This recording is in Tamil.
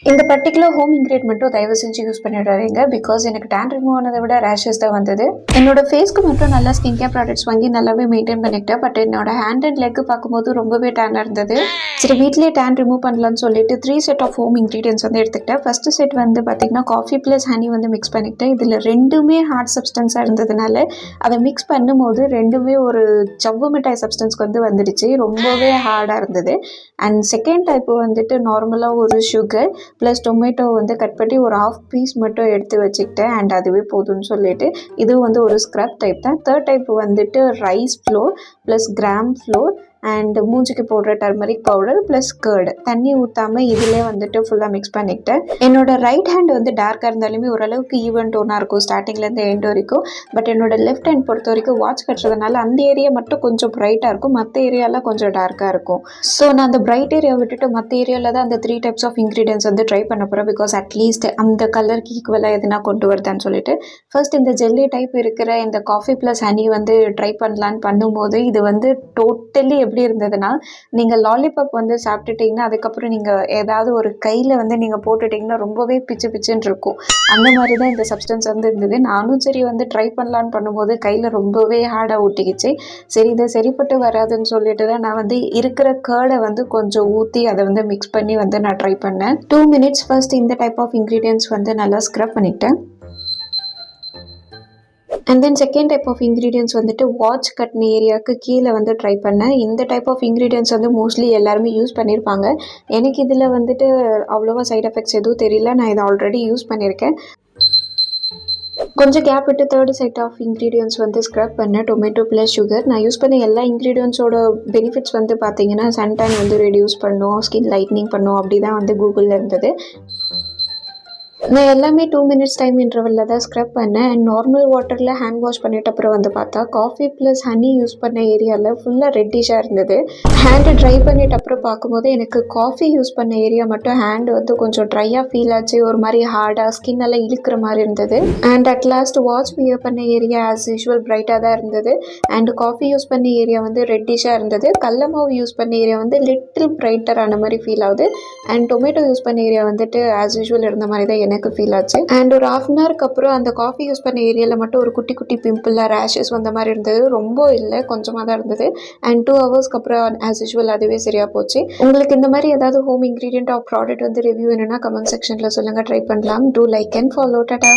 இந்த பர்டிகுலர் ஹோம் இன்கிரியன்ட் மட்டும் தயவு செஞ்சு யூஸ் பண்ணிடாதீங்க. பிகாஸ் எனக்கு டேன் ரிமூவ் ஆனதை விட ரேஷஸ் தான் வந்தது. என்னோட ஃபேஸ்க்கு மட்டும் நல்லா ஸ்கின் கேர் ப்ராடக்ட்ஸ் வாங்கி நல்லாவே மெயின்டைன் பண்ணிக்கிட்டேன். பட் என்னோட ஹேண்ட் அண்ட் லெக் பார்க்கும்போது ரொம்பவே டேனாக இருந்தது. சரி வீட்லேயே டேன் ரிமூவ் பண்ணலான்னு சொல்லிட்டு 3 செட் ஆஃப் ஹோம் இன்க்ரீடியன்ஸ் வந்து எடுத்துக்கிட்டேன். ஃபர்ஸ்ட் செட் வந்து பார்த்தீங்கன்னா காஃபி ப்ளஸ் ஹனி வந்து மிக்ஸ் பண்ணிக்கிட்டேன். இதில் ரெண்டுமே ஹார்ட் சப்ஸ்டன்ஸாக இருந்ததுனால அதை மிக்ஸ் பண்ணும்போது ரெண்டுமே ஒரு சவ்வு மிட்டாய் சப்ஸ்டன்ஸ்க்கு வந்து வந்துடுச்சு. ரொம்பவே ஹார்டாக இருந்தது. அண்ட் செகண்ட் டைப்பு வந்துட்டு நார்மலாக ஒரு சுகர் ப்ளஸ் டொமேட்டோ வந்து கட் பண்ணி ஒரு 1/2 பீஸ் மட்டும் எடுத்து வச்சுக்கிட்டேன். அண்ட் அதுவே போதும்னு சொல்லிட்டு இதுவும் வந்து ஒரு ஸ்க்ரப் டைப் தான். தேர்ட் டைப் வந்துட்டு rice floor plus gram floor and மூஞ்சிக்கு போடுற டர்மரிக் பவுடர் ப்ளஸ் கர்டு தண்ணி ஊற்றாமல் இதிலே வந்துட்டு ஃபுல்லாக மிக்ஸ் பண்ணிக்கிட்டேன். என்னோட ரைட் ஹேண்ட் வந்து டார்க்காக இருந்தாலுமே ஓரளவுக்கு ஈவன் டோனாக இருக்கும் ஸ்டார்டிங்லேருந்து எண்ட் வரைக்கும். பட் என்னோட லெஃப்ட் ஹேண்ட் பொறுத்த வரைக்கும் வாட்ச் கட்டுறதுனால அந்த ஏரியா மட்டும் கொஞ்சம் ப்ரைட்டாக இருக்கும், மற்ற ஏரியாலாம் கொஞ்சம் டார்க்காக இருக்கும். ஸோ நான் அந்த பிரைட் ஏரியா விட்டுட்டு மற்ற ஏரியாவில் தான் அந்த 3 டைப்ஸ் ஆஃப் இன்க்ரீடியன்ஸ் வந்து ட்ரை பண்ண போகிறேன். பிகாஸ் அட்லீஸ்ட் அந்த கலருக்கு ஈக்குவலாக எதுனா கொண்டு வருதான்னு சொல்லிட்டு ஃபர்ஸ்ட் இந்த ஜெல்லி டைப் இருக்கிற இந்த காஃபி ப்ளஸ் ஹனி வந்து ட்ரை பண்ணலான்னு பண்ணும்போது இது வந்து டோட்டலி எப்படி இருந்ததுன்னா, நீங்கள் லாலிபாப் வந்து சாப்பிட்டுட்டிங்கன்னா அதுக்கப்புறம் நீங்கள் ஏதாவது ஒரு கையில் வந்து நீங்கள் போட்டுட்டிங்கன்னா ரொம்பவே பிச்சு பிச்சுன்னு இருக்கும். அந்த மாதிரி தான் இந்த சப்ஸ்டன்ஸ் வந்து இருந்தது. நானும் சரி வந்து ட்ரை பண்ணலான்னு பண்ணும்போது கையில் ரொம்பவே ஹார்டாக ஒட்டிக்கிச்சு. சரி இதை சரிப்பட்டு வராதுன்னு சொல்லிட்டு தான் நான் வந்து இருக்கிற கர்டை வந்து கொஞ்சம் ஊற்றி அதை வந்து மிக்ஸ் பண்ணி வந்து நான் ட்ரை பண்ணேன். 2 மினிட்ஸ் ஃபர்ஸ்ட் இந்த டைப் ஆஃப் இன்க்ரீடியன்ஸ் வந்து நல்லா ஸ்க்ரப் பண்ணிக்கிட்டேன். And then second type of ingredients வந்துட்டு வாட்ச் கட்டின ஏரியாவுக்கு கீழே வந்து ட்ரை பண்ணேன். இந்த டைப் ஆஃப் இன்க்ரீடியன்ஸ் வந்து மோஸ்ட்லி எல்லாருமே யூஸ் பண்ணியிருப்பாங்க. எனக்கு இதில் வந்துட்டு அவ்வளோவா சைட் எஃபெக்ட்ஸ் எதுவும் தெரியல. நான் இதை ஆல்ரெடி யூஸ் பண்ணியிருக்கேன். கொஞ்சம் கேப் விட்டு தேர்ட் செட் ஆஃப் இன்க்ரீடியன்ஸ் வந்து ஸ்க்ரப் பண்ணேன். Tomato plus sugar. நான் யூஸ் பண்ண எல்லா இன்க்ரீடியன்ஸோட பெனிஃபிட்ஸ் வந்து பார்த்தீங்கன்னா சன்டேன் வந்து ரெடியூஸ் பண்ணும், ஸ்கின் லைட்னிங் பண்ணும், அப்படி தான் வந்து கூகுளில் இருந்தது. நான் எல்லாமே 2 மினிட்ஸ் டைம் இன்டர்வலில் தான் ஸ்க்ரப் பண்ணேன். அண்ட் நார்மல் வாட்டரில் ஹேண்ட் வாஷ் பண்ணிட்ட அப்புறம் வந்து பார்த்தா காஃபி ப்ளஸ் ஹனி யூஸ் பண்ண ஏரியாவில் ஃபுல்லாக ரெட்டிஷாக இருந்தது. ஹேண்டு ட்ரை பண்ணிட்ட அப்புறம் பார்க்கும்போது எனக்கு காஃபி யூஸ் பண்ண ஏரியா மட்டும் ஹேண்டு வந்து கொஞ்சம் ட்ரையாக ஃபீல் ஆச்சு. ஒரு மாதிரி ஹார்டாக ஸ்கின் எல்லாம் இழுக்கிற மாதிரி இருந்தது. And at last watch wear பண்ண ஏரியா ஆஸ் யூஷுவல் பிரைட்டாக தான் இருந்தது. அண்ட் காஃபி யூஸ் பண்ண ஏரியா வந்து ரெட்டிஷாக இருந்தது. கடல மாவு யூஸ் பண்ண ஏரியா வந்து லிட்டில் பிரைட்டர் ஆன மாதிரி ஃபீல் ஆகுது. அண்ட் டொமேட்டோ யூஸ் பண்ண ஏரியா வந்துட்டு ஆஸ் யூஷுவல் இருந்த மாதிரி தான் எனக்கு ஃபீல் ஆச்சு. அண்ட் ஒரு 1/2 அன் ஹவருக்கு அப்புறம் அந்த காஃபி யூஸ் பண்ண ஏரியாவில் மட்டும் ஒரு குட்டி குட்டி பிம்பிளாக ரேஷஸ் வந்த மாதிரி இருந்தது. ரொம்ப இல்லை, கொஞ்சமாக தான் இருந்தது. அண்ட் 2 ஹவர்ஸ்க்கு அப்புறம் ஆஸ் யூஷுவல் அதுவே சரியாக போச்சு. உங்களுக்கு இந்த மாதிரி ஏதாவது ஹோம் இன்க்ரீடியன்ட் ஆஃப் ப்ராடக்ட் வந்து ரிவ்யூ வேணும்னா கமெண்ட் செக்ஷனில் சொல்லுங்கள், ட்ரை பண்ணலாம். Do like and follow. Tata.